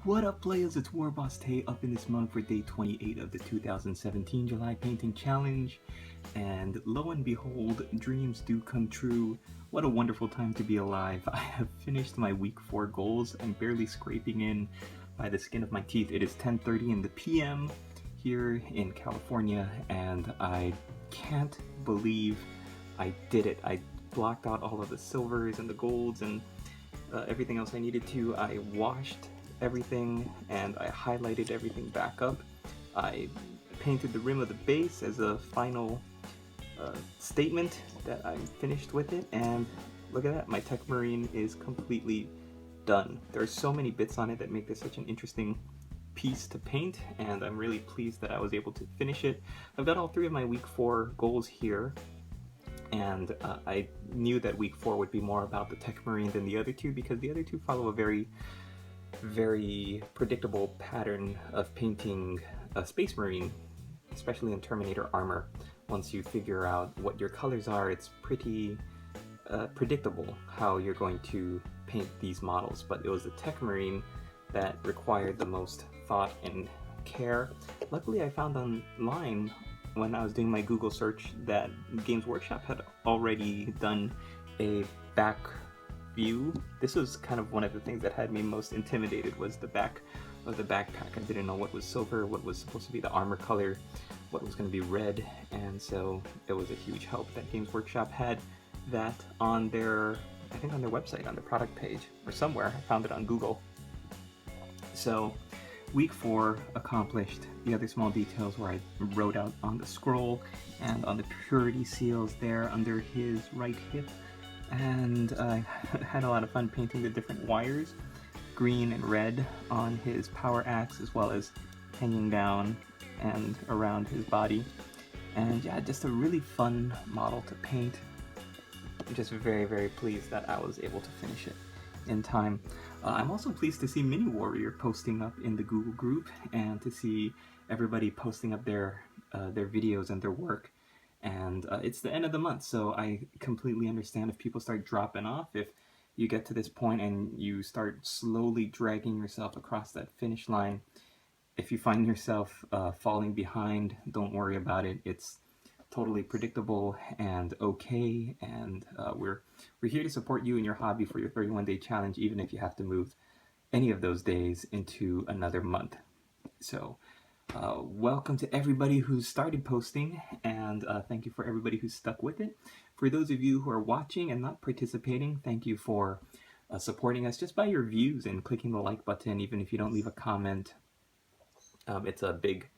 What up, players? It's Warboss Tay up in this mug for day 28 of the 2017 July Painting Challenge. And lo and behold, dreams do come true. What a wonderful time to be alive. I have finished my week 4 goals. I'm barely scraping in by the skin of my teeth. It is 10:30 in the PM here in California, and I can't believe I did it. I blocked out all of the silvers and the golds and everything else I needed to. I washed everything and I highlighted everything back up. I painted the rim of the base as a final statement that I'm finished with it, and look at that, my Tech Marine is completely done. There are so many bits on it that make this such an interesting piece to paint, and I'm really pleased that I was able to finish it. I've got all 3 of my week 4 goals here, and I knew that week 4 would be more about the Tech Marine than the other 2 because the other 2 follow a very predictable pattern of painting a Space Marine, especially in Terminator armor. Once you figure out what your colors are, it's pretty predictable how you're going to paint these models. But it was the Tech Marine that required the most thought and care. Luckily, I found online when I was doing my Google search that Games Workshop had already done a back view. This was kind of one of the things that had me most intimidated, was the back of the backpack. I didn't know what was silver, what was supposed to be the armor color, what was going to be red, and so it was a huge help that Games Workshop had that on their, I think on their website, on their product page, or somewhere. I found it on Google. So week 4 accomplished. The other small details where I wrote out on the scroll and on the purity seals there under his right hip, and I had a lot of fun painting the different wires, green and red, on his power axe, as well as hanging down and around his body. And yeah, just a really fun model to paint. I'm just very pleased that I was able to finish it in time. I'm also pleased to see Mini Warrior posting up in the Google group, and to see everybody posting up their videos and their work. And it's the end of the month, so I completely understand if people start dropping off. If you get to this point and you start slowly dragging yourself across that finish line, if you find yourself falling behind, don't worry about it. It's totally predictable and okay, and we're here to support you in your hobby for your 31-day challenge, even if you have to move any of those days into another month. So welcome to everybody who's started posting, and thank you for everybody who's stuck with it. For those of you who are watching and not participating, thank you for supporting us just by your views and clicking the like button. Even if you don't leave a comment, it's a big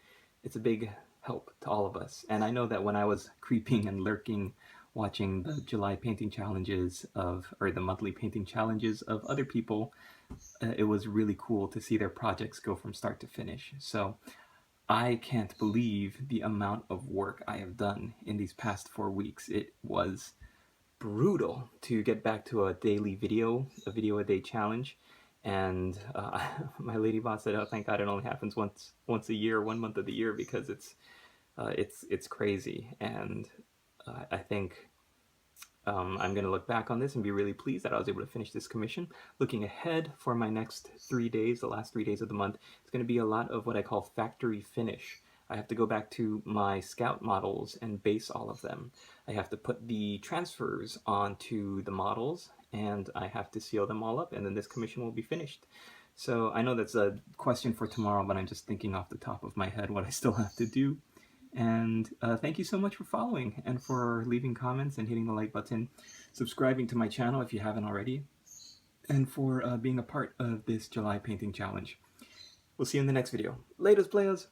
help to all of us. And I know that when I was creeping and lurking watching the July painting challenges or the monthly painting challenges of other people, it was really cool to see their projects go from start to finish. So I can't believe the amount of work I have done in these past 4 weeks. It was brutal to get back to a daily video, a video a day challenge. And my lady boss said, "Oh, thank God it only happens once a year, 1 month of the year, because it's crazy." And I think I'm going to look back on this and be really pleased that I was able to finish this commission. Looking ahead for my next 3 days, the last 3 days of the month, it's going to be a lot of what I call factory finish. I have to go back to my scout models and base all of them. I have to put the transfers onto the models, and I have to seal them all up, and then this commission will be finished. So I know that's a question for tomorrow, but I'm just thinking off the top of my head what I still have to do. And thank you so much for following and for leaving comments and hitting the like button, subscribing to my channel if you haven't already, and for being a part of this July painting challenge. We'll see you in the next video. Laters, players!